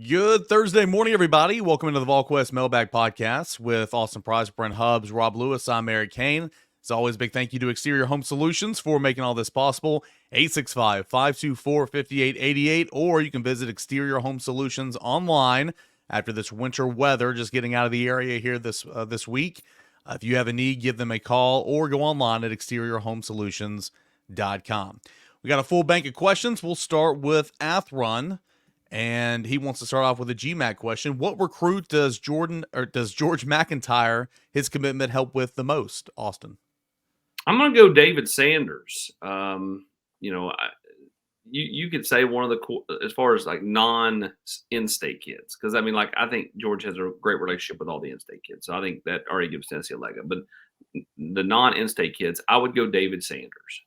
Good Thursday morning, everybody. Welcome into the Volquest Mailbag Podcast with Austin Price, Brent Hubbs, Rob Lewis. I'm Eric Kane. As always, big thank you to Exterior Home Solutions for making all this possible. 865-524-5888, or you can visit Exterior Home Solutions online after this winter weather just getting out of the area here this week. If you have a need, give them a call or go online at exteriorhomesolutions.com. We got a full bank of questions. We'll start with Athrun. And he wants to start off with a GMAC question. What recruit does George MacIntyre, his commitment, help with the most, Austin? I'm going to go David Sanders. You could say one of the, as far as like non-in-state kids, because I think George has a great relationship with all the in-state kids, so I think that already gives Tennessee a leg up. But the non-in-state kids, I would go David Sanders.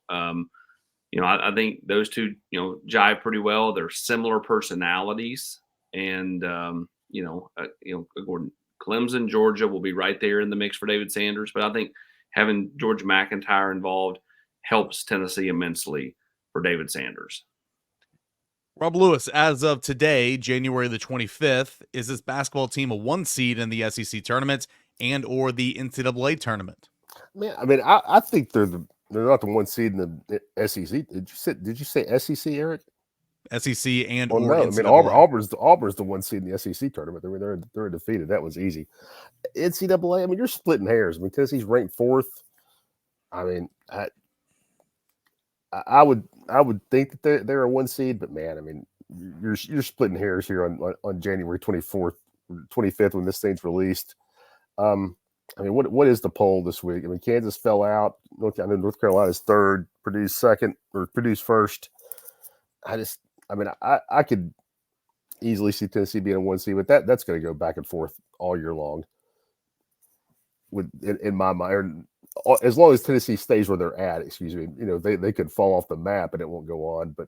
I think those two, jive pretty well. They're similar personalities, and Clemson, Georgia will be right there in the mix for David Sanders. But I think having George MacIntyre involved helps Tennessee immensely for David Sanders. Rob Lewis, as of today, January the 25th, is this basketball team a 1 seed in the SEC tournament and or the NCAA tournament? Man, I think they're not the 1 seed in the SEC. Did you say SEC, Eric? SEC and or no. NCAA. Auburn's the 1 seed in the SEC tournament. They're undefeated. That was easy. NCAA. You're splitting hairs. Tennessee's ranked 4th. I would think that they're a 1 seed, but man, you're splitting hairs here on January 24th, 25th when this thing's released. What is the poll this week? Kansas fell out. North Carolina's 3rd, Purdue's 2nd, or Purdue's 1st. I could easily see Tennessee being a 1 seed, but that's going to go back and forth all year long. In my mind, as long as Tennessee stays where they're at, they could fall off the map and it won't go on. But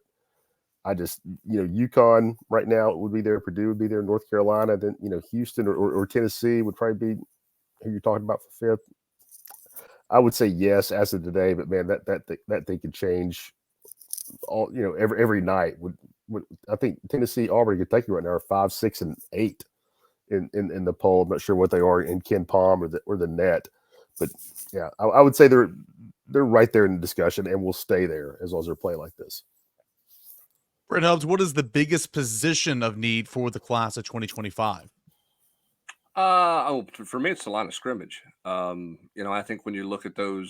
I just, UConn right now would be there, Purdue would be there, North Carolina, then Houston or Tennessee would probably be who you're talking about for 5th. I would say yes as of today, but man, that thing could change all every night. Would I think Tennessee, Auburn, Kentucky right now are 5, 6, and 8 in the poll. I'm not sure what they are in Ken Palm or the net, but yeah, I would say they're right there in the discussion and will stay there as long as they're playing like this. Brent Hubbs, what is the biggest position of need for the class of 2025? For me, it's the line of scrimmage. I think when you look at the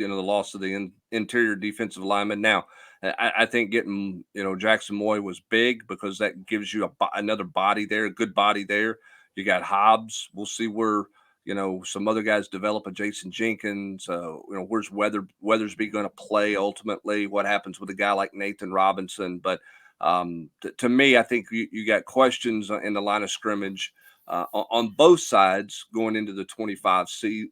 loss of the interior defensive lineman. Now, I think getting, Jackson Moy was big because that gives you another body there, a good body there. You got Hobbs. We'll see where, some other guys develop, a Jason Jenkins. Where's Weathersby going to play ultimately? What happens with a guy like Nathan Robinson? But to me, I think you got questions in the line of scrimmage. On both sides going into the 25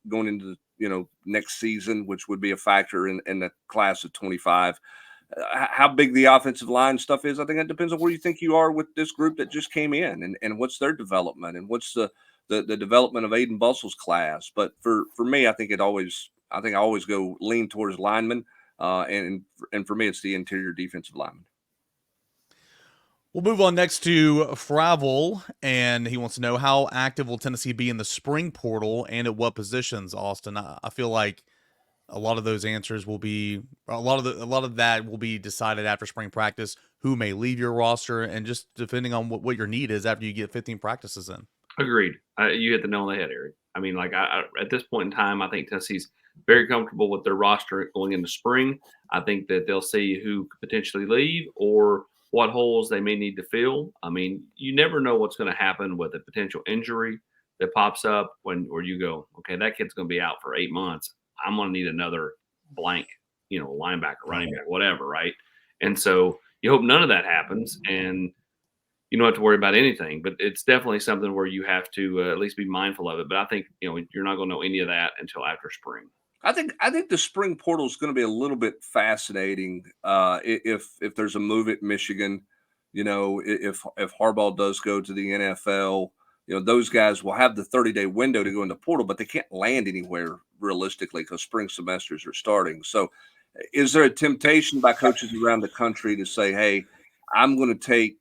going into the next season, which would be a factor in the class of 25. How big the offensive line stuff is, I think it depends on where you think you are with this group that just came in and what's their development and what's the development of Aiden Bussel's class. But for me, I always go lean towards linemen, and for me, it's the interior defensive lineman. We'll move on next to Fravel, and he wants to know how active will Tennessee be in the spring portal and at what positions, Austin? I feel like a lot of those answers will be a lot of that will be decided after spring practice, who may leave your roster, and just depending on what your need is after you get 15 practices in. Agreed. You hit the nail on the head, Eric. At this point in time, I think Tennessee's very comfortable with their roster going into spring. I think that they'll see who could potentially leave or what holes they may need to fill. You never know what's going to happen with a potential injury that pops up where you go, okay, that kid's going to be out for 8 months. I'm going to need another blank, linebacker, running back, whatever, right? And so you hope none of that happens, and you don't have to worry about anything. But it's definitely something where you have to at least be mindful of it. But I think you're not going to know any of that until after spring. I think the spring portal is going to be a little bit fascinating if there's a move at Michigan. If Harbaugh does go to the NFL, those guys will have the 30-day window to go in the portal, but they can't land anywhere realistically because spring semesters are starting. So is there a temptation by coaches around the country to say, hey, I'm going to take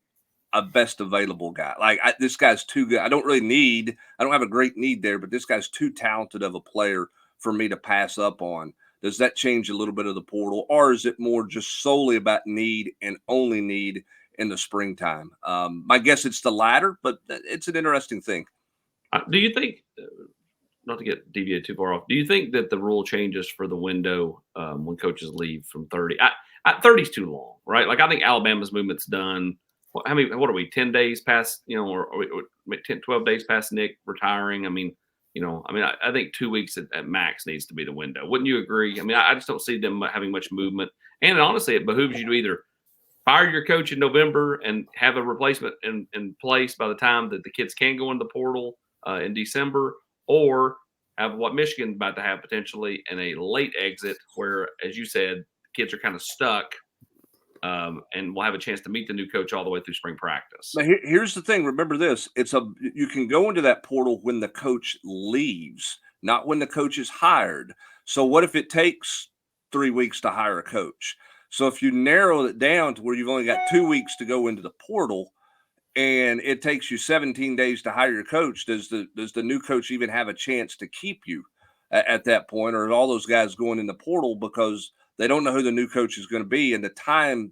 a best available guy. Like this guy's too good. I don't have a great need there, but this guy's too talented of a player for me to pass up on. Does that change a little bit of the portal, or is it more just solely about need and only need in the springtime? My guess it's the latter, but it's an interesting thing. Do you think, not to get deviated too far off, do you think that the rule changes for the window when coaches leave from 30? 30 is too long, right? Like, I think Alabama's movement's done. What are we, 10 days past, or 10, 12 days past Nick retiring? I think 2 weeks at max needs to be the window. Wouldn't you agree? I just don't see them having much movement. And honestly, it behooves you to either fire your coach in November and have a replacement in place by the time that the kids can go into the portal in December, or have what Michigan's about to have potentially in a late exit where, as you said, kids are kind of stuck and we'll have a chance to meet the new coach all the way through spring practice. Now, here's the thing. Remember this. You can go into that portal when the coach leaves, not when the coach is hired. So what if it takes 3 weeks to hire a coach? So if you narrow it down to where you've only got 2 weeks to go into the portal and it takes you 17 days to hire your coach, does the new coach even have a chance to keep you at that point? Or are all those guys going in the portal because they don't know who the new coach is going to be, and the time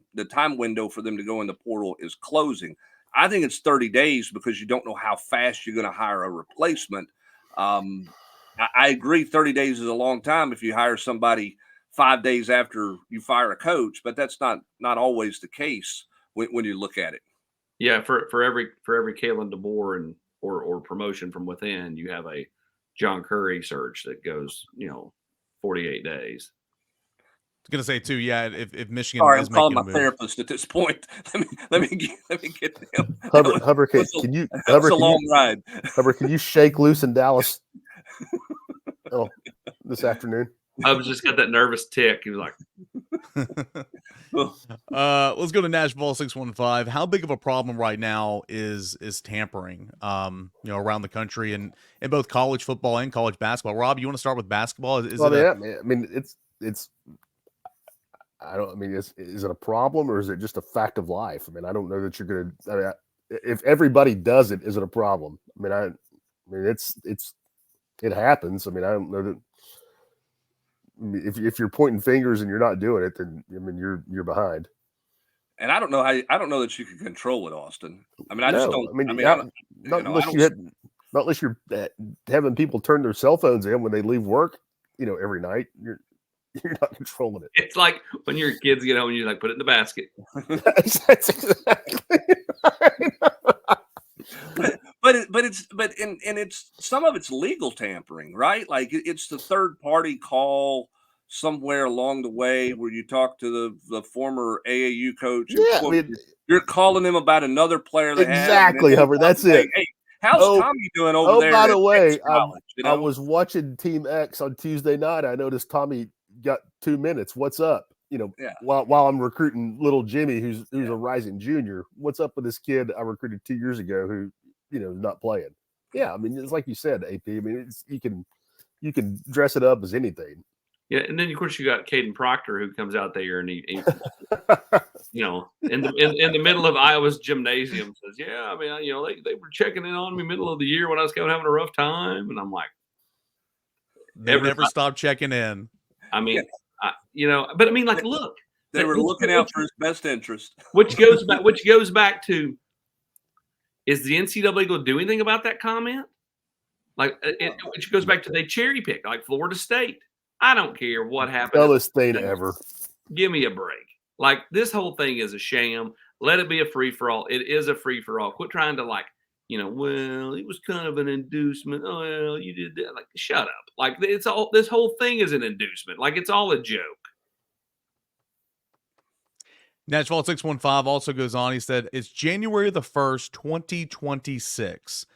window for them to go in the portal is closing? I think it's 30 days because you don't know how fast you're going to hire a replacement. I agree 30 days is a long time if you hire somebody 5 days after you fire a coach, but that's not always the case when you look at it. Yeah, for every Kalen DeBoer or promotion from within, you have a John Curry search that goes 48 days. I was gonna say too, yeah. If Michigan, Sorry, is I'm calling making my a move. therapist at this point. Let me get them. Hubbard, It's a long ride. Hubbard, can you shake loose in Dallas? This afternoon. I was just got that nervous tick. He was like, let's go to Nashville 615. How big of a problem right now is tampering around the country and in both college football and college basketball? Rob, you want to start with basketball? Is it a problem or is it just a fact of life? I don't know that you're gonna if everybody does it, is it a problem? It happens. I don't know that if you're pointing fingers and you're not doing it, then you're behind. And I don't know that you can control it, Austin. Not unless you're having people turn their cell phones in when they leave work, every night. You're not controlling it. It's like when your kids get home and you put it in the basket. That's exactly But it's some of it's legal tampering, right? Like it's the third party call somewhere along the way where you talk to the former AAU coach. Yeah, you're calling him about another player. Exactly, Hubbard. That's it. Hey, how's Tommy doing over there? Oh, by the way, I was watching Team X on Tuesday night. I noticed Tommy got 2 minutes. What's up? While I'm recruiting little Jimmy, who's a rising junior. What's up with this kid I recruited 2 years ago who not playing? Yeah, it's like you said, AP. You can dress it up as anything. Yeah, and then of course you got Caden Proctor who comes out there and he in the middle of Iowa's gymnasium says, "Yeah, they were checking in on me middle of the year when I was having a rough time," and I'm like, they never stop checking in. Look, they were looking out for his best interest. Which goes back to, is the NCAA going to do anything about that comment? Which goes back to they cherry pick, like Florida State. I don't care what happened. Dumbest thing ever. Give me a break. This whole thing is a sham. Let it be a free for all. It is a free for all. Quit trying to well, it was kind of an inducement. Oh, well, you did that. Shut up. It's all, this whole thing is an inducement. It's all a joke. Nashville 615 also goes on. He said, it's January the 1st, 2026.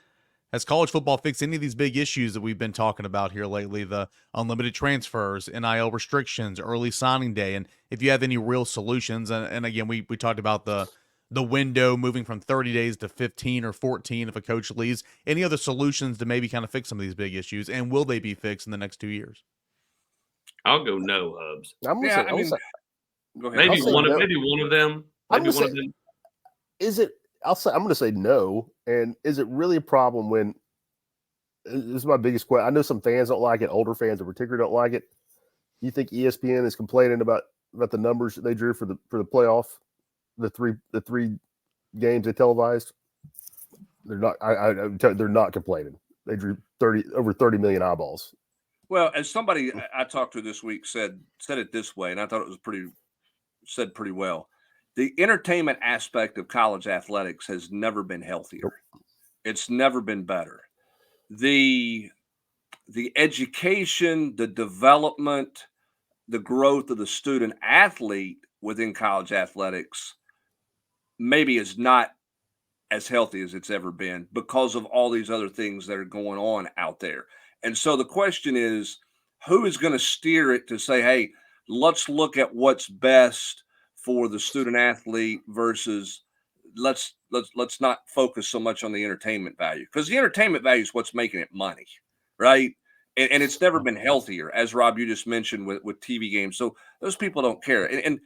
Has college football fixed any of these big issues that we've been talking about here lately? The unlimited transfers, NIL restrictions, early signing day. And if you have any real solutions, and again, we talked about the window moving from 30 days to 15 or 14 if a coach leaves. Any other solutions to maybe kind of fix some of these big issues? And will they be fixed in the next 2 years? I'll go no, Hubs. Go ahead. Maybe one of them. Is it I'm going to say no. And is it really a problem when this is my biggest question? I know some fans don't like it. Older fans in particular don't like it. You think ESPN is complaining about the numbers that they drew for the playoff, the three games they televised? They're not. They're not complaining. They drew over 30 million eyeballs. Well, as somebody I talked to this week said it this way, and I thought it was pretty well. The entertainment aspect of college athletics has never been healthier. Nope. It's never been better. The education, the development, the growth of the student athlete within college athletics maybe is not as healthy as it's ever been because of all these other things that are going on out there. And so the question is, who is going to steer it to say, hey, let's look at what's best for the student athlete versus let's not focus so much on the entertainment value, because the entertainment value is what's making it money, right? And it's never been healthier, as Rob, you just mentioned with TV games. So those people don't care. And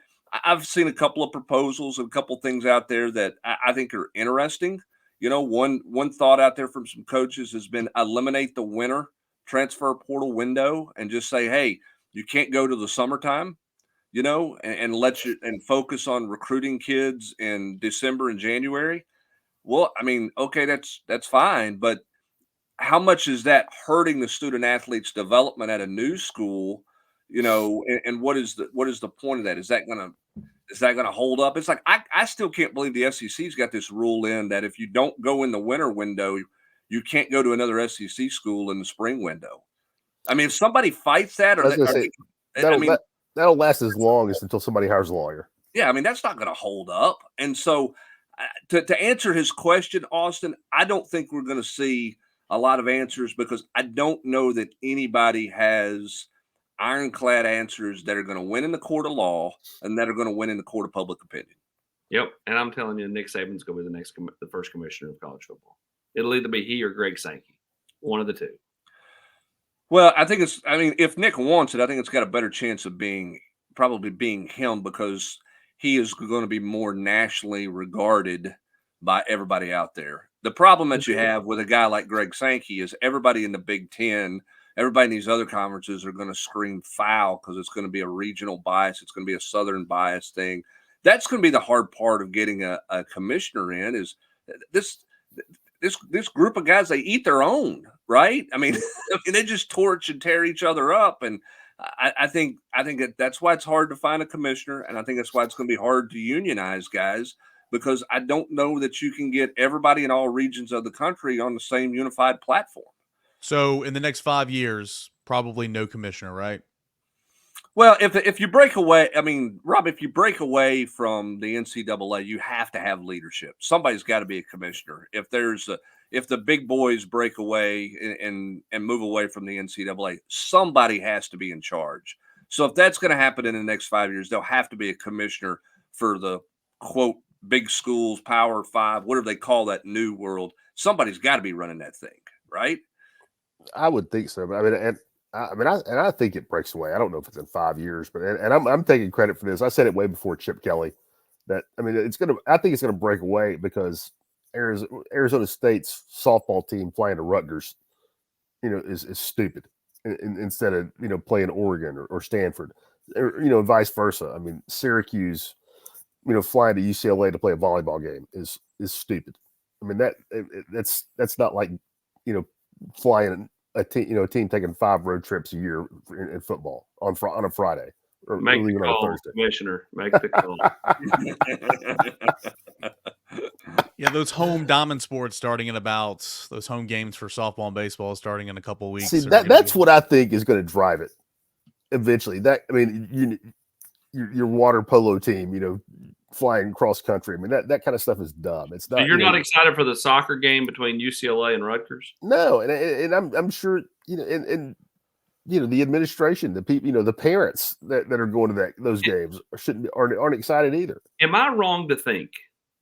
I've seen a couple of proposals and a couple of things out there that I think are interesting. You know, one thought out there from some coaches has been eliminate the winter transfer portal window and just say, hey, you can't go to the summertime, you know, and focus on recruiting kids in December and January. Well, I mean, okay, that's fine, but how much is that hurting the student athlete's development at a new school? You know, and what is the point of that? Is that gonna hold up? It's like I still can't believe the SEC's got this rule in that if you don't go in the winter window, you can't go to another SEC school in the spring window. I mean, if somebody fights that, that'll last as long as until somebody hires a lawyer. Yeah, I mean, that's not going to hold up. And so, to answer his question, Austin, I don't think we're going to see a lot of answers because I don't know that anybody has ironclad answers that are going to win in the court of law and that are going to win in the court of public opinion. Yep, and I'm telling you, Nick Saban's going to be the first commissioner of college football. It'll either be he or Greg Sankey, one of the two. Well, I mean, if Nick wants it, I think it's got a better chance of probably being him because he is going to be more nationally regarded by everybody out there. The problem that you have with a guy like Greg Sankey is everybody in the Big Ten, everybody in these other conferences are going to scream foul because it's going to be a regional bias. It's going to be a Southern bias thing. That's going to be the hard part of getting a commissioner in is this group of guys, they eat their own, right? I mean, they just torch and tear each other up. And I think that's why it's hard to find a commissioner. And I think that's why it's going to be hard to unionize guys, because I don't know that you can get everybody in all regions of the country on the same unified platform. So in the next 5 years, probably no commissioner, right? Well, if you break away, I mean, Rob, if you break away from the NCAA, you have to have leadership. Somebody's got to be a commissioner. If the big boys break away and move away from the NCAA, somebody has to be in charge. So if that's going to happen in the next 5 years, there'll have to be a commissioner for the quote big schools, Power Five, whatever they call that new world. Somebody's got to be running that thing, right? I would think so, but I think it breaks away. I don't know if it's in 5 years, but I'm taking credit for this. I said it way before Chip Kelly that I think it's gonna break away because Arizona State's softball team flying to Rutgers, you know, is stupid instead of playing Oregon or Stanford, or vice versa. I mean, Syracuse, flying to UCLA to play a volleyball game is stupid. I mean that's not like flying a team taking 5 road trips a year in football on a Friday or make the on a call, Thursday. Commissioner. Make the call. Yeah, those home diamond sports starting in about those home games for softball and baseball starting in a couple of weeks. See, that's what I think is going to drive it eventually. Your water polo team, flying cross country. I mean, that kind of stuff is dumb. It's not. So you're not excited for the soccer game between UCLA and Rutgers? No, and I'm sure and the administration, the people, the parents that are going to those games aren't excited either. Am I wrong to think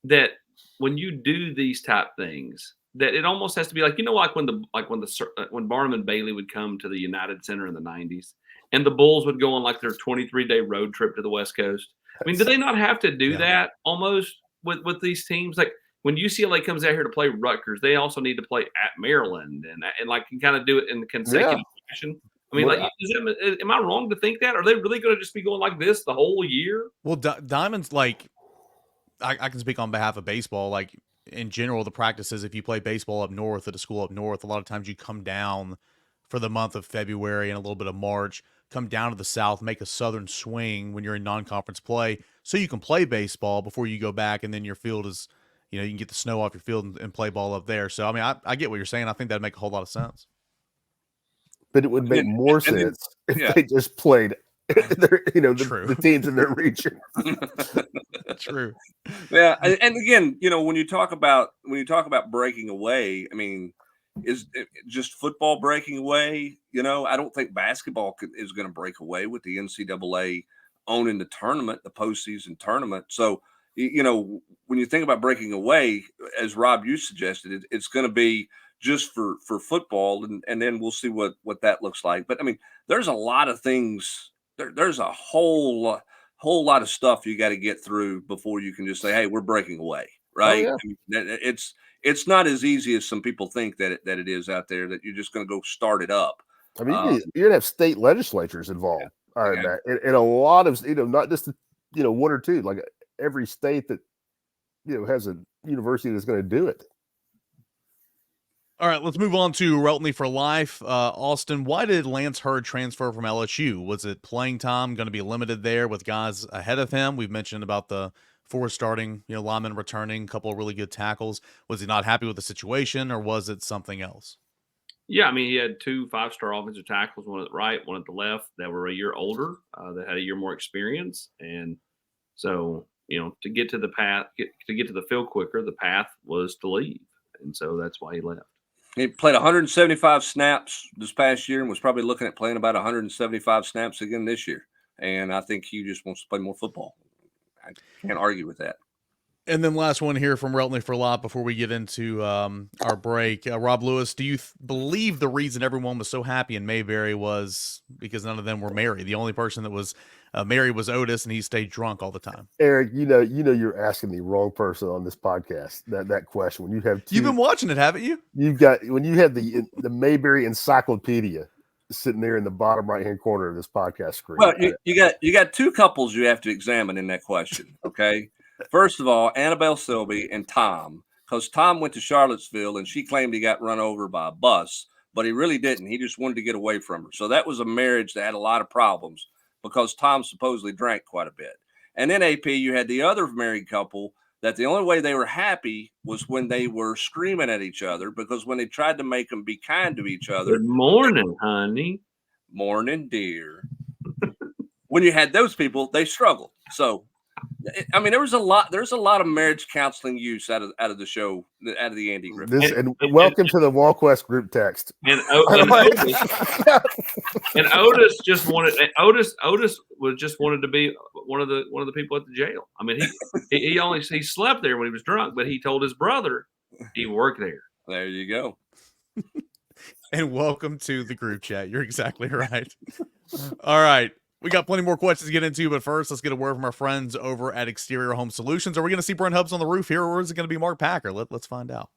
that when you do these type things, that it almost has to be like when Barnum and Bailey would come to the United Center in the 90s, and the Bulls would go on like their 23-day road trip to the West Coast? I mean, do they not have to do that almost with these teams? Like, when UCLA comes out here to play Rutgers, they also need to play at Maryland and like can kind of do it in the consecutive fashion. I mean, Well, like, am I wrong to think that? Are they really going to just be going like this the whole year? Well, Diamond's like, I can speak on behalf of baseball. Like in general, the practice is if you play baseball up north at a school up north, a lot of times you come down for the month of February and a little bit of March, come down to the south, make a southern swing when you're in non-conference play, so you can play baseball before you go back, and then your field is, you know, you can get the snow off your field and play ball up there. So I mean, I get what you're saying. I think that'd make a whole lot of sense. But it would make more sense if they just played the teams in their region. True. Yeah, and again, when you talk about breaking away, I mean, is it just football breaking away? I don't think basketball is going to break away with the NCAA owning the tournament, the postseason tournament. So, when you think about breaking away, as Rob, you suggested, it's going to be just for football, and then we'll see what that looks like. But I mean, there's a lot of things. There's a whole lot of stuff you got to get through before you can just say, "Hey, we're breaking away." Right? Oh, yeah. I mean, it's not as easy as some people think that it is out there. That you're just going to go start it up. I mean, you're gonna have state legislatures involved. Yeah. All right, and a lot of not just one or two, like every state that has a university that's going to do it. All right, let's move on to Reltney for life. Austin, why did Lance Hurd transfer from LSU? Was it playing time going to be limited there with guys ahead of him? We've mentioned about the 4 starting, linemen returning, a couple of really good tackles. Was he not happy with the situation, or was it something else? Yeah, I mean, he had 2 5-star offensive tackles, one at the right, one at the left, that were a year older, that had a year more experience. And so, to get to the path, to get to the field quicker, the path was to leave. And so that's why he left. He played 175 snaps this past year and was probably looking at playing about 175 snaps again this year. And I think he just wants to play more football. I can't argue with that. And then last one here from Reltney for Lot before we get into our break. Rob Lewis, do you believe the reason everyone was so happy in Mayberry was because none of them were married? The only person that was married was Otis, and he stayed drunk all the time. Eric, you're asking the wrong person on this podcast that question. When you have you've been watching it, haven't you? When you had the Mayberry Encyclopedia sitting there in the bottom right hand corner of this podcast screen. Well, you got 2 couples you have to examine in that question. Okay. First of all, Annabelle Silby and Tom, because Tom went to Charlottesville and she claimed he got run over by a bus, but he really didn't. He just wanted to get away from her. So that was a marriage that had a lot of problems because Tom supposedly drank quite a bit. And then AP, you had the other married couple that the only way they were happy was when they were screaming at each other, because when they tried to make them be kind to each other. Good morning, honey. Morning, dear. When you had those people, they struggled. So, I mean, there's a lot of marriage counseling use out of the show, out of the Andy Griffin. And welcome to the Volquest group text. And Otis just wanted to be one of the people at the jail. I mean, he slept there when he was drunk, but he told his brother he worked there. There you go. And welcome to the group chat. You're exactly right. All right. We got plenty more questions to get into, but first, let's get a word from our friends over at Exterior Home Solutions. Are we going to see Brent Hubbs on the roof here, or is it going to be Mark Packer? Let's find out.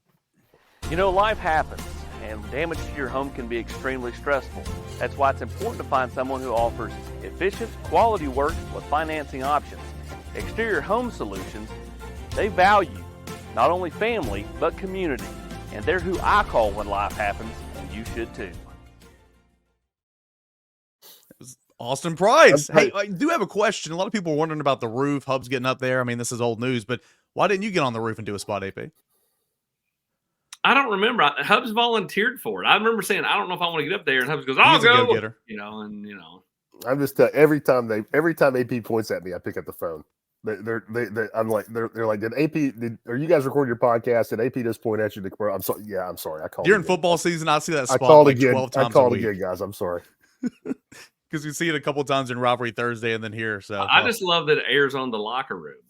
Life happens, and damage to your home can be extremely stressful. That's why it's important to find someone who offers efficient, quality work with financing options. Exterior Home Solutions, they value not only family, but community, and they're who I call when life happens, and you should too. Austin Price. Hey, I do have a question. A lot of people are wondering about the roof, Hubbs getting up there. I mean, this is old news, but why didn't you get on the roof and do a spot, AP? I don't remember. Hubbs volunteered for it. I remember saying, I don't know if I want to get up there, and Hubbs goes, I'll go. Go-getter. I'm just every time AP points at me, I pick up the phone. They're like, are you guys record your podcast? Did AP just point at you? I'm sorry. Yeah, I'm sorry. I called during football season. I see that spot. I called like again. 12 times I called a week. again, guys. I'm sorry. Because you see it a couple times in Rivalry Thursday and then here. So I just love that it airs on the locker room.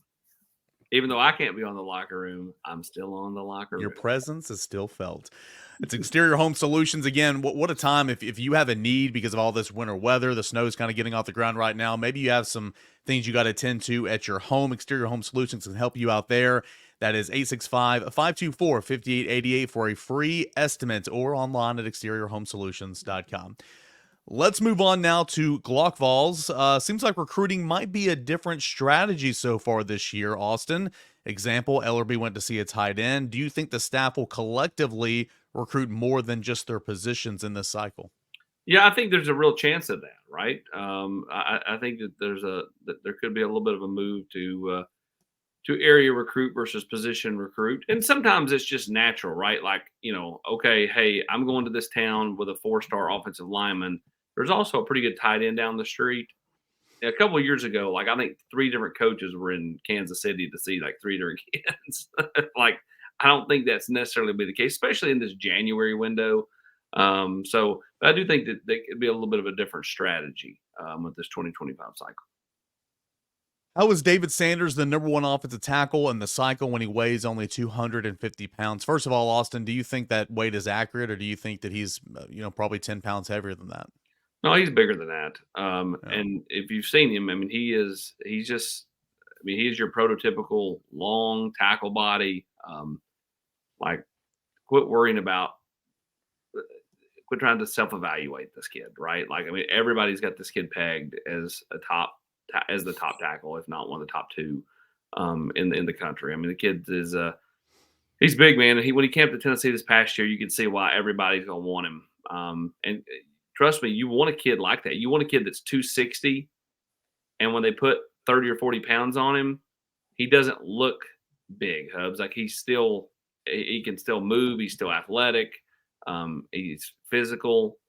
Even though I can't be on the locker room, I'm still on the locker room. Your presence is still felt. It's Exterior Home Solutions. Again, what a time if you have a need because of all this winter weather, the snow is kind of getting off the ground right now. Maybe you have some things you got to attend to at your home. Exterior Home Solutions can help you out there. That is 865-524-5888 for a free estimate or online at exteriorhomesolutions.com. Let's move on now to Glock Vols. Seems like recruiting might be a different strategy so far this year, Austin. Example, Ellerby went to see a tight end. Do you think the staff will collectively recruit more than just their positions in this cycle? Yeah, I think there's a real chance of that, right? I think that there could be a little bit of a move to area recruit versus position recruit, and sometimes it's just natural, right? Like, okay, hey, I'm going to this town with a 4-star offensive lineman. There's also a pretty good tight end down the street. A couple of years ago, like I think 3 different coaches were in Kansas City to see like 3 different kids. Like, I don't think that's necessarily be the case, especially in this January window. So I do think that there could be a little bit of a different strategy with this 2025 cycle. How is David Sanders the number 1 offensive tackle in the cycle when he weighs only 250 pounds? First of all, Austin, do you think that weight is accurate, or do you think that he's, probably 10 pounds heavier than that? No, he's bigger than that. Yeah. And if you've seen him, I mean, he is your prototypical long tackle body. Like, quit worrying about, quit trying to self-evaluate this kid, right? Like, I mean, everybody's got this kid pegged as the top tackle, if not one of the top 2 in the country. I mean, the kid is he's big, man. And when he came to Tennessee this past year, you can see why everybody's gonna want him. And trust me, you want a kid like that. You want a kid that's 260, and when they put 30 or 40 pounds on him, he doesn't look big, Hubs. Like, he can still move. He's still athletic. He's physical.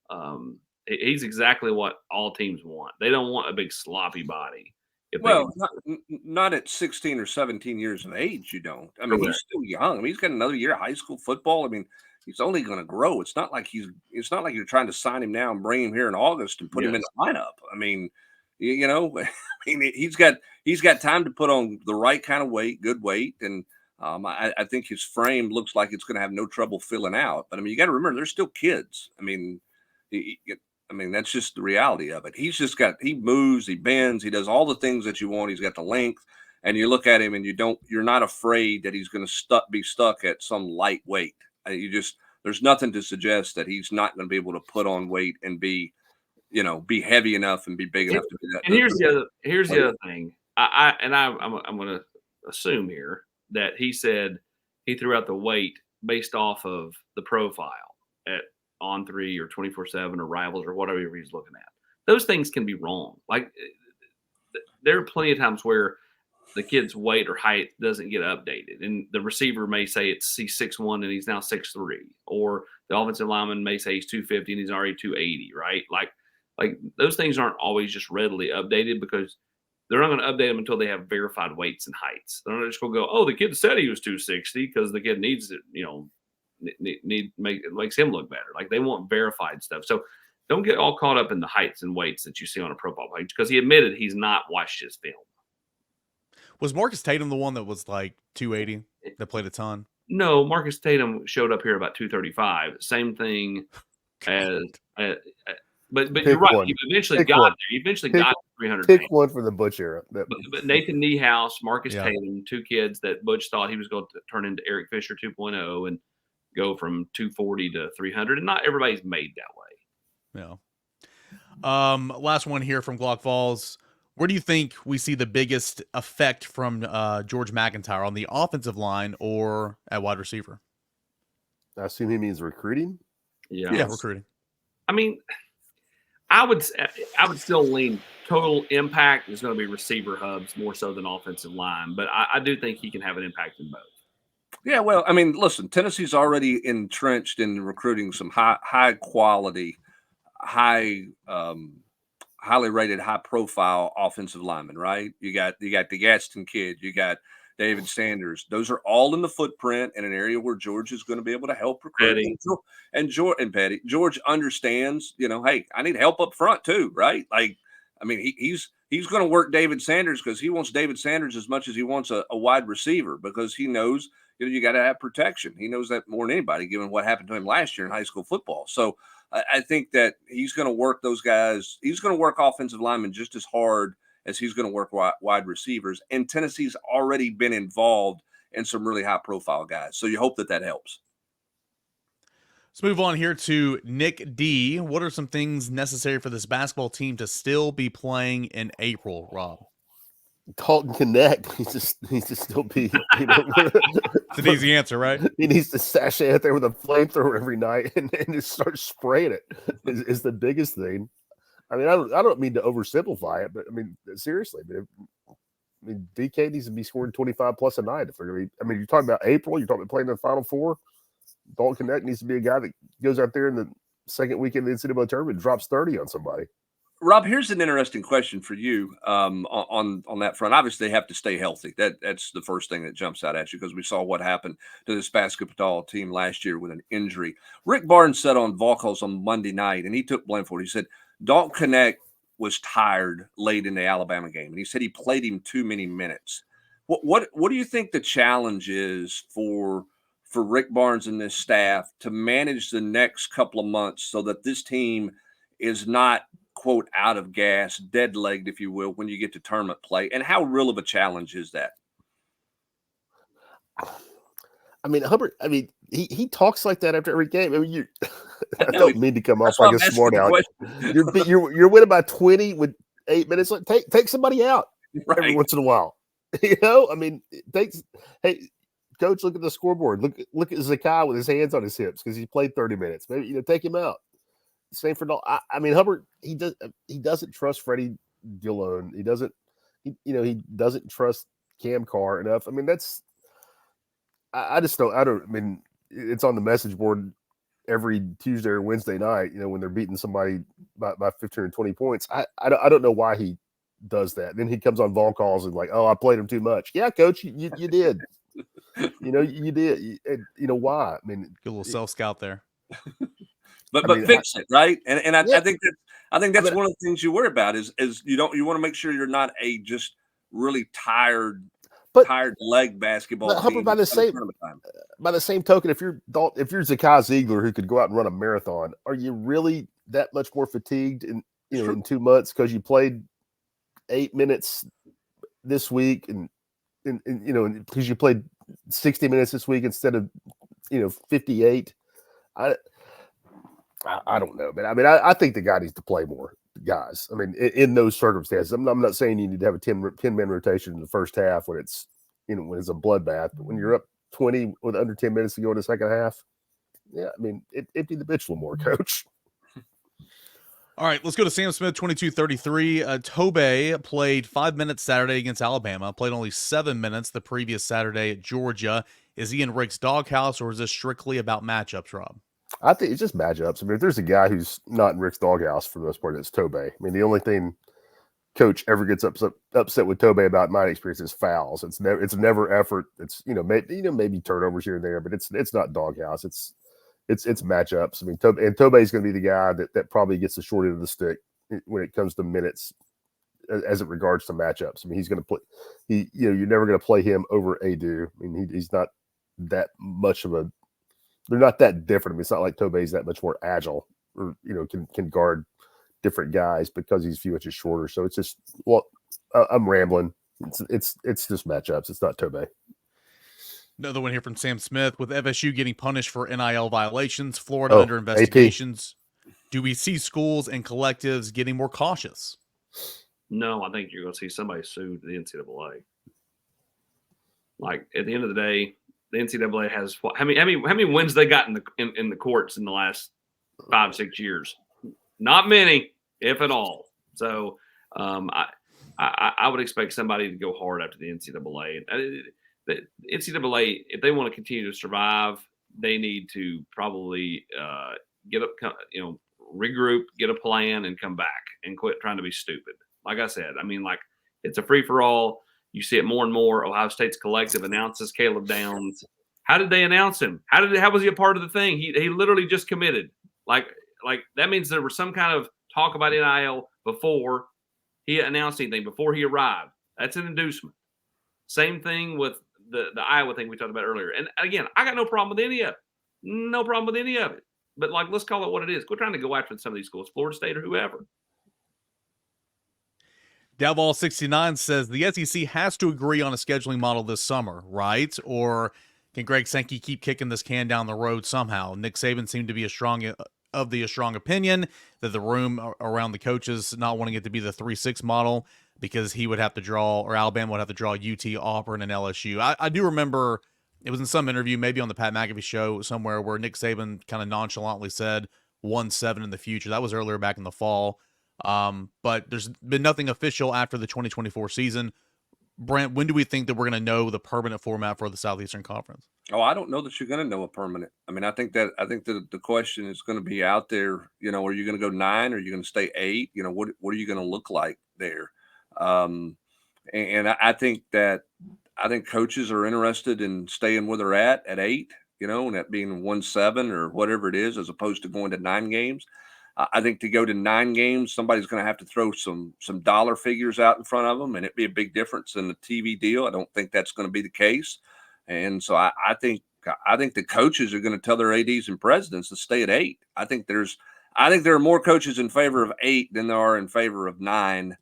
He's exactly what all teams want. They don't want a big sloppy body. Well, not at 16 or 17 years of age, you don't. I mean, he's still young. I mean, he's got another year of high school football. I mean, he's only going to grow. It's not like you're trying to sign him now and bring him here in August and put him in the lineup. I mean, I mean, he's got time to put on the right kind of weight, good weight, and I think his frame looks like it's going to have no trouble filling out. But I mean, you got to remember, they're still kids. I mean, that's just the reality of it. He moves, he bends, he does all the things that you want. He's got the length, and you look at him and you're not afraid that he's going to be stuck at some light weight. There's nothing to suggest that he's not going to be able to put on weight and be heavy enough and be big enough to do that. And here's the other thing. I'm going to assume here that he said he threw out the weight based off of the profile at On3 or 24/7 or Rivals or whatever he's looking at. Those things can be wrong. Like, there are plenty of times where the kid's weight or height doesn't get updated, and the receiver may say he's 6'1" and he's now 6'3", or the offensive lineman may say he's 250 and he's already 280, right? Like those things aren't always just readily updated, because they're not going to update them until they have verified weights and heights. They're not just going to go, oh, the kid said he was 260 because the kid needs it, it makes him look better. Like, they want verified stuff. So don't get all caught up in the heights and weights that you see on a profile page, because he admitted he's not watched his film. Was Marcus Tatum the one that was like 280 that played a ton? No, Marcus Tatum showed up here about 235. Same thing as but you're right. One. He eventually Pick got one. there. He eventually got to 300. Pick one for the Butch era. But Nathan Niehaus, Marcus Tatum, 2 kids that Butch thought he was going to turn into Eric Fisher 2.0 and go from 240 to 300. And not everybody's made that way. Yeah. Last one here from Glock Vols. Where do you think we see the biggest effect from George MacIntyre, on the offensive line or at wide receiver? I assume he means recruiting. Yeah, recruiting. I mean, I would still lean total impact is going to be receiver, Hubs, more so than offensive line. But I do think he can have an impact in both. Yeah, well, I mean, listen, Tennessee's already entrenched in recruiting some high quality, highly rated, high profile offensive linemen, right? You got the Gadsden kid, you got David Sanders. Those are all in the footprint in an area where George is going to be able to help recruit. And Petty. George understands, hey, I need help up front too, right? Like, I mean, he's going to work David Sanders because he wants David Sanders as much as he wants a wide receiver, because he knows you got to have protection. He knows that more than anybody, given what happened to him last year in high school football. So I think that he's going to work those guys. He's going to work offensive linemen just as hard as he's going to work wide receivers. And Tennessee's already been involved and some really high profile guys. So you hope that helps. Let's move on here to Nick D. What are some things necessary for this basketball team to still be playing in April, Rob? Helton Connect. He needs to still be, It's an easy answer, right? He needs to sashay out there with a flamethrower every night and just start spraying it. Is the biggest thing. I mean, I don't mean to oversimplify it, but I mean, seriously, DK needs to be scoring 25 plus a night. If they're going to be, I mean, you're talking about April, you're talking about playing in the Final Four. Dalton Connect needs to be a guy that goes out there in the second weekend of the NCAA tournament and drops 30 on somebody. Rob, here's an interesting question for you on that front. Obviously, they have to stay healthy. That's the first thing that jumps out at you, because we saw what happened to this basketball team last year with an injury. Rick Barnes said on Volquest on Monday night, and he took blame for it. He said Dalton Connect was tired late in the Alabama game, and he said he played him too many minutes. What do you think the challenge is for Rick Barnes and this staff to manage the next couple of months so that this team is not, quote, out of gas, dead-legged, if you will, when you get to tournament play? And how real of a challenge is that? I mean, Hubbard, he talks like that after every game. I mean, I don't mean to come off like a smart aleck. You're winning by 20 with 8 minutes. Like, take somebody out every once in a while. I mean, hey, coach, look at the scoreboard. Look at Zakai with his hands on his hips because he played 30 minutes. Maybe take him out. Same for Dalton. I mean, Hubbard, he doesn't trust Freddie Dillon. He doesn't trust Cam Carr enough. I mean, I mean, it's on the message board every Tuesday or Wednesday night, when they're beating somebody by 15 or 20 points. I don't know why he does that. And then he comes on Vol calls and like, oh, I played him too much. Yeah, coach, you did. You did. Why? I mean, good little self scout there. But fix it, right? And I think that's one of the things you worry about is you want to make sure you're not a just really tired leg basketball team. By the same token, if you're Zakai Ziegler who could go out and run a marathon, are you really that much more fatigued in 2 months because you played 8 minutes this week and because you played 60 minutes this week instead of 58? I don't know, man. I mean, I think the guy needs to play more, guys. I mean, in those circumstances, I'm not saying you need to have a 10-man rotation in the first half when it's when it's a bloodbath. But when you're up 20 with under 10 minutes to go in the second half, yeah, I mean, empty the bitch a little more, coach. All right, let's go to Sam Smith, 22-33. Tobe played 5 minutes Saturday against Alabama, played only 7 minutes the previous Saturday at Georgia. Is he in Rick's doghouse, or is this strictly about matchups, Rob? I think it's just matchups. I mean, if there's a guy who's not in Rick's doghouse for the most part, it's Tobe. I mean, the only thing coach ever gets upset with Tobe about, in my experience, is fouls. It's never effort. It's maybe turnovers here and there, but it's not doghouse. It's matchups. I mean, Tobe is going to be the guy that probably gets the short end of the stick when it comes to minutes as it regards to matchups. I mean, he's going to play. You're never going to play him over Adu. I mean, he's not that much of a. They're not that different. I mean, it's not like Tobe's that much more agile or, can guard different guys because he's a few inches shorter. So it's just, I'm rambling. It's just matchups. It's not Tobe. Another one here from Sam Smith. With FSU getting punished for NIL violations, Florida under investigations, do we see schools and collectives getting more cautious? No, I think you're going to see somebody sue the NCAA. Like, at the end of the day, the NCAA has how many wins they got in the courts in the last 5-6 years? Not many, if at all. So I would expect somebody to go hard after the NCAA. The NCAA, if they want to continue to survive, they need to probably get up, regroup, get a plan, and come back and quit trying to be stupid. Like I said, I mean, like, it's a free for all. You see it more and more. Ohio State's collective announces Caleb Downs. How did they announce him? How was he a part of the thing? He literally just committed. Like that means there was some kind of talk about NIL before he announced anything, before he arrived. That's an inducement. Same thing with the Iowa thing we talked about earlier. And again, I got no problem with any of it. No problem with any of it. But let's call it what it is. Quit trying to go after some of these schools, Florida State or whoever. Devol69 says the SEC has to agree on a scheduling model this summer, right? Or can Greg Sankey keep kicking this can down the road somehow? Nick Saban seemed to be a strong opinion that the room around the coaches not wanting it to be the 3-6 model because he would have to draw, or Alabama would have to draw UT, Auburn, and LSU. I do remember it was in some interview, maybe on the Pat McAfee show somewhere, where Nick Saban kind of nonchalantly said 1-7 in the future. That was earlier back in the fall. But there's been nothing official after the 2024 season. Brent, when do we think that we're going to know the permanent format for the Southeastern Conference? Oh, I don't know that you're going to know a permanent. I mean, I think that the question is going to be out there. You know, are you going to go 9? Or are you going to stay 8? You know, what are you going to look like there? And I think coaches are interested in staying where they're at 8. You know, and that being 1-7 or whatever it is, as opposed to going to 9 games. I think to go to 9 games, somebody's going to have to throw some dollar figures out in front of them, and it'd be a big difference in the TV deal. I don't think that's going to be the case, and so I think the coaches are going to tell their ads and presidents to stay at 8. I think there are more coaches in favor of 8 than there are in favor of 9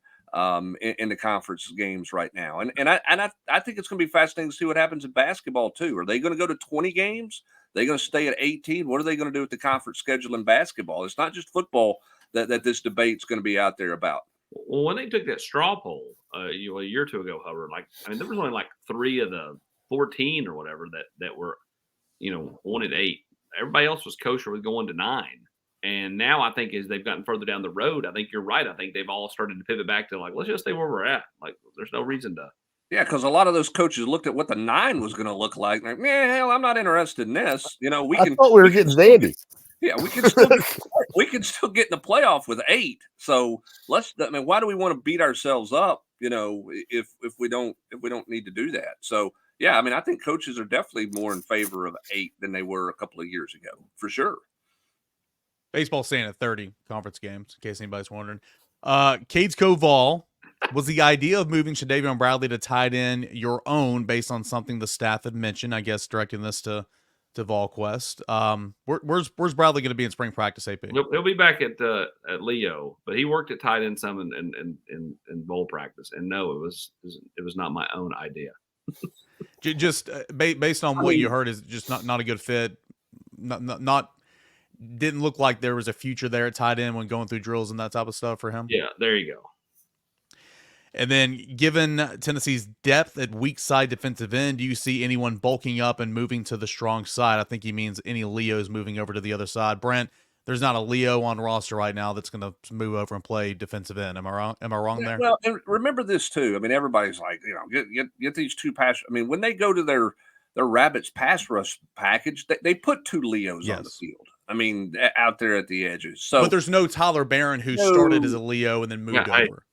in the conference games right now, and I think it's going to be fascinating to see what happens in basketball too. Are they going to go to 20 games? They're going to stay at 18. What are they going to do with the conference schedule in basketball? It's not just football that this debate's going to be out there about. Well, when they took that straw poll a year or two ago, Hubbard, there was only 3 of the 14 or whatever that were, wanted 8. Everybody else was kosher with going to 9. And now I think as they've gotten further down the road, I think you're right. I think they've all started to pivot back to let's just stay where we're at. There's no reason to. Yeah, because a lot of those coaches looked at what the 9 was going to look like. Hell, I'm not interested in this. I thought we were getting Zandy. Yeah, we can still get in the playoff with 8. So why do we want to beat ourselves up? If we don't need to do that. So yeah, I think coaches are definitely more in favor of 8 than they were a couple of years ago, for sure. Baseball's staying at 30 conference games, in case anybody's wondering. Cades Koval. Was the idea of moving Shadavion Bradley to tight end your own based on something the staff had mentioned? I guess directing this to Volquest. Where's Bradley going to be in spring practice, AP? He'll be back at Leo, but he worked at tight end some in bowl practice. And no, it was not my own idea. Just based on what you heard, is just not a good fit. Not didn't look like there was a future there at tight end when going through drills and that type of stuff for him. Yeah, there you go. And then, given Tennessee's depth at weak side defensive end, do you see anyone bulking up and moving to the strong side? I think he means any Leos moving over to the other side. Brent, there's not a Leo on roster right now that's going to move over and play defensive end. Am I wrong there? Well, and remember this too. Everybody's like, get these 2 pass. When they go to their Rabbits pass rush package, they put 2 Leos on the field. Out there at the edges. So, but there's no Tyler Barron who started as a Leo and then moved over.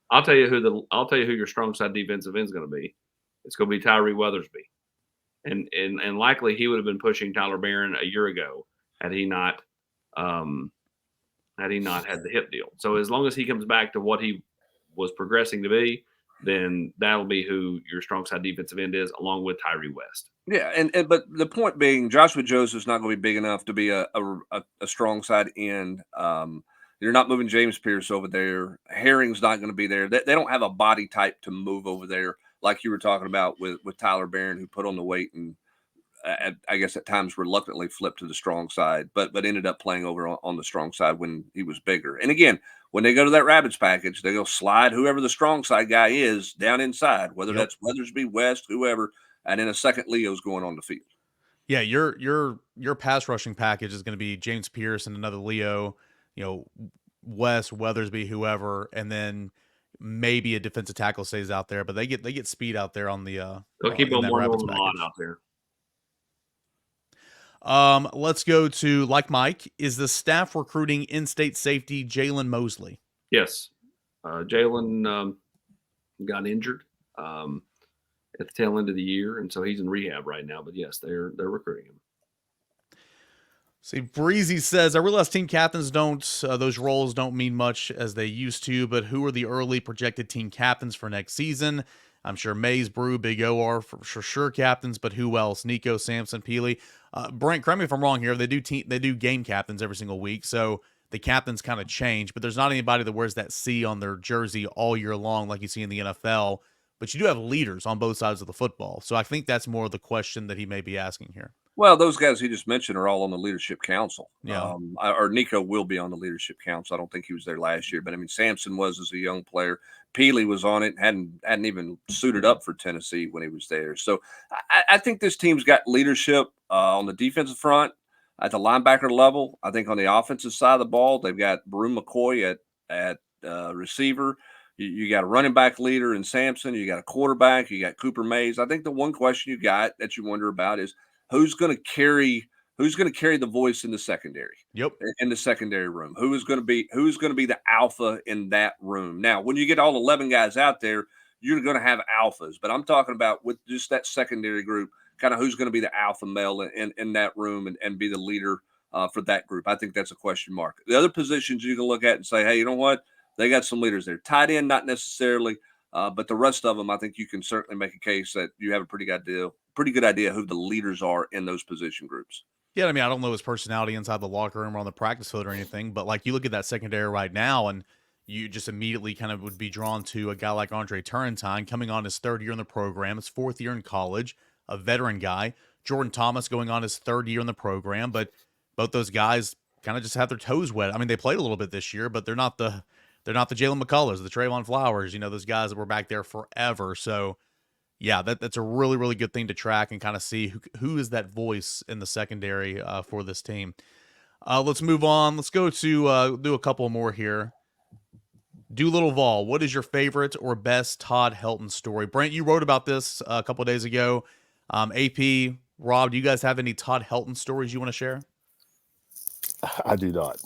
I'll tell you who your strong side defensive end is going to be. It's going to be Tyree Weathersby, and likely he would have been pushing Tyler Barron a year ago had he not had the hip deal. So as long as he comes back to what he was progressing to be, then that'll be who your strong side defensive end is, along with Tyree West. Yeah, but the point being, Joshua Joseph's not going to be big enough to be a strong side end. You're not moving James Pierce over there. Herring's not going to be there. They don't have a body type to move over there like you were talking about with Tyler Barron, who put on the weight and I guess at times reluctantly flipped to the strong side, but ended up playing over on the strong side when he was bigger. And again, when they go to that Rabbits package, they go slide whoever the strong side guy is down inside, whether that's Weathersby, West, whoever, and then a second Leo's going on the field. Yeah, your pass rushing package is going to be James Pierce and another Leo, West, Weathersby, whoever, and then maybe a defensive tackle stays out there, but they get speed out there on the they'll keep on more on the line out there. Let's go to Mike. Is the staff recruiting in-state safety Jalen Mosley? Yes. Jalen got injured at the tail end of the year, and so he's in rehab right now. But yes, they're recruiting him. See, Breezy says, I realize team captains those roles don't mean much as they used to, but who are the early projected team captains for next season? I'm sure Mays, Brew, Big O are for sure captains, but who else? Nico, Sampson, Peely. Brent, correct me if I'm wrong here. They do game captains every single week, so the captains kind of change, but there's not anybody that wears that C on their jersey all year long like you see in the NFL. But you do have leaders on both sides of the football. So I think that's more of the question that he may be asking here. Well, those guys he just mentioned are all on the leadership council. Yeah. Or Nico will be on the leadership council. I don't think he was there last year, but I mean, Sampson was as a young player. Peely was on it, hadn't even suited up for Tennessee when he was there. So I think this team's got leadership on the defensive front, at the linebacker level. I think on the offensive side of the ball, they've got Brew McCoy at receiver. You got a running back leader in Sampson. You got a quarterback. You got Cooper Mays. I think the one question you got that you wonder about is who's going to carry the voice in the secondary. Yep. In the secondary room. Who's going to be the alpha in that room? Now, when you get all 11 guys out there, you're going to have alphas. But I'm talking about with just that secondary group, kind of who's going to be the alpha male in that room and be the leader for that group. I think that's a question mark. The other positions you can look at and say, hey, you know what? They got some leaders there. Tight end, not necessarily, but the rest of them, I think you can certainly make a case that you have a pretty good idea who the leaders are in those position groups. Yeah, I mean, I don't know his personality inside the locker room or on the practice field or anything, but like you look at that secondary right now, and you just immediately kind of would be drawn to a guy like Andre Turrentine coming on his 3rd year in the program, his 4th year in college, a veteran guy. Jordan Thomas going on his 3rd year in the program, but both those guys kind of just have their toes wet. I mean, they played a little bit this year, but they're not the Jalen McCullers, the Trayvon Flowers, those guys that were back there forever. So yeah, that's a really, really good thing to track and kind of see who is that voice in the secondary for this team. Let's move on. Let's go to do a couple more here. Doolittle Vol, what is your favorite or best Todd Helton story? Brent, you wrote about this a couple days ago. AP, Rob, do you guys have any Todd Helton stories you want to share? I do not.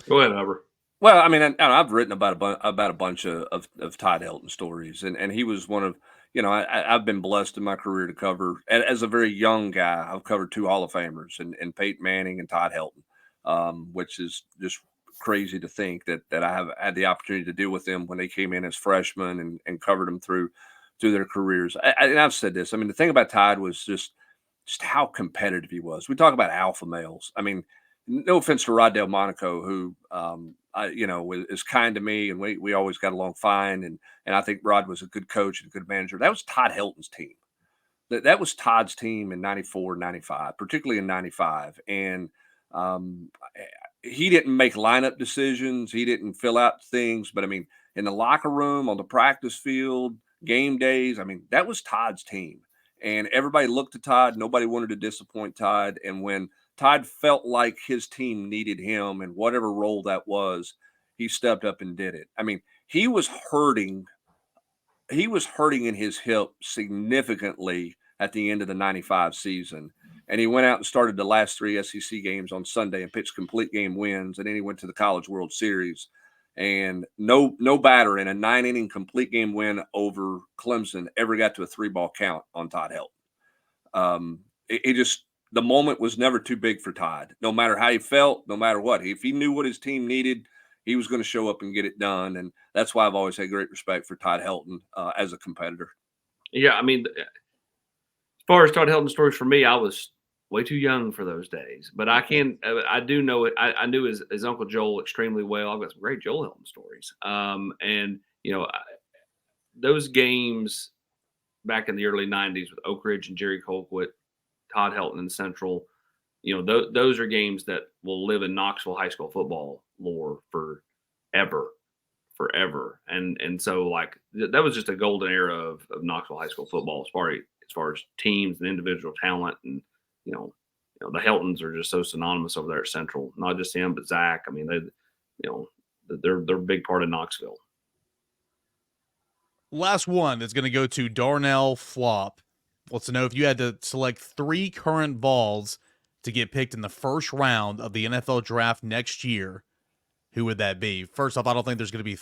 Go ahead, Albert. Well, I mean, I've written about a bunch of Todd Helton stories, and he was one of, I've been blessed in my career to cover, as a very young guy, I've covered 2 Hall of Famers, and Peyton Manning and Todd Helton, which is just crazy to think that I have had the opportunity to deal with them when they came in as freshmen and covered them through their careers. And I've said this. I mean, the thing about Todd was just how competitive he was. We talk about alpha males. I mean, no offense to Rod Del Monaco, who is kind to me, and we always got along fine. And I think Rod was a good coach and a good manager. That was Todd Helton's team. That was Todd's team in 94, 95, particularly in 95. And he didn't make lineup decisions. He didn't fill out things. But I mean, in the locker room, on the practice field, game days, I mean, that was Todd's team. And everybody looked to Todd. Nobody wanted to disappoint Todd. And when Todd felt like his team needed him and whatever role that was, he stepped up and did it. I mean, he was hurting in his hip significantly at the end of the 95 season. And he went out and started the last 3 SEC games on Sunday and pitched complete game wins. And then he went to the College World Series. And no batter in a 9-inning complete game win over Clemson ever got to a 3-ball count on Todd Helton. The moment was never too big for Todd. No matter how he felt, no matter what. If he knew what his team needed, he was going to show up and get it done. And that's why I've always had great respect for Todd Helton as a competitor. Yeah, I mean, as far as Todd Helton stories for me, I was way too young for those days. But I do know it. I knew his Uncle Joel extremely well. I've got some great Joel Helton stories. Those games back in the early 90s with Oak Ridge and Jerry Colquitt, Todd Helton and Central, those are games that will live in Knoxville high school football lore forever. And so like that was just a golden era of Knoxville high school football as far as teams and individual talent. And, the Heltons are just so synonymous over there at Central, not just him, but Zach. I mean, they're a big part of Knoxville. Last one is going to go to Darnell Flop. Wants to know if you had to select 3 current Vols to get picked in the first round of the NFL draft next year, who would that be? First off, I don't think there's going to be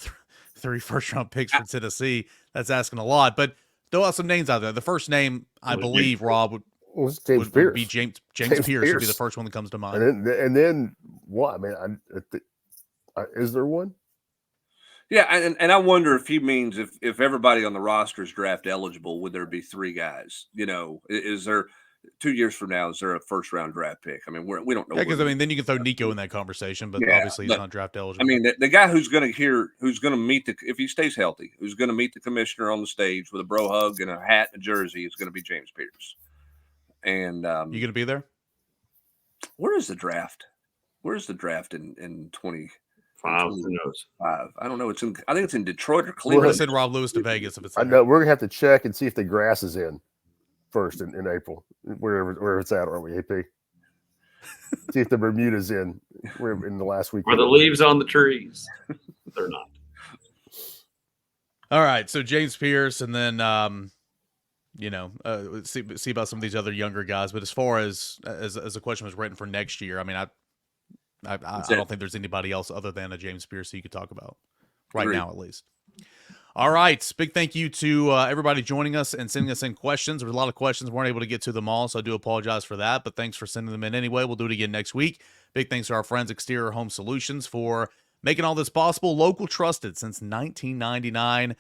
3 first-round picks for Tennessee. That's asking a lot, but throw out some names out there. The first name, I believe, Rob, would be James Pierce would be the first one that comes to mind. And then what? I mean, is there one? Yeah, and I wonder if he means if everybody on the roster is draft eligible, would there be 3 guys? Is there 2 years from now, is there a first round draft pick? I mean, we don't know. Yeah, because where I mean, then you can throw Nico in that conversation, but Yeah, obviously he's but, not draft eligible. I mean, the guy who's going to meet if he stays healthy, who's going to meet the commissioner on the stage with a bro hug and a hat and a jersey is going to be James Pierce. And you going to be there? Where is the draft? Where's the draft in 20? 5, who knows? 5. I don't know. I think it's in Detroit or We're Cleveland. going to send Rob Lewis to Vegas if it's I there. know we're gonna have to check and see if the grass is in first in April, wherever it's at, aren't we, AP? See if the Bermuda's in. We're in the last week. Are the leaves on the trees? They're not. All right, so James Pierce, and then see about some of these other younger guys. But as far as the question was written for next year, I mean, I don't think there's anybody else other than a James Pierce you could talk about right now, at least. All right, big thank you to everybody joining us and sending us in questions. There were a lot of questions, weren't able to get to them all, so I do apologize for that. But thanks for sending them in anyway. We'll do it again next week. Big thanks to our friends Exterior Home Solutions for making all this possible. Local, trusted since 1999.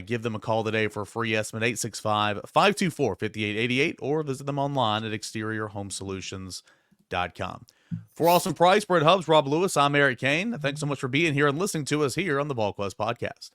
Give them a call today for a free estimate, 865-524-5888, or visit them online at exteriorhomesolutions.com. For Austin Price, Brett Hubbs, Rob Lewis, I'm Eric Kane. Thanks so much for being here and listening to us here on the Volquest Podcast.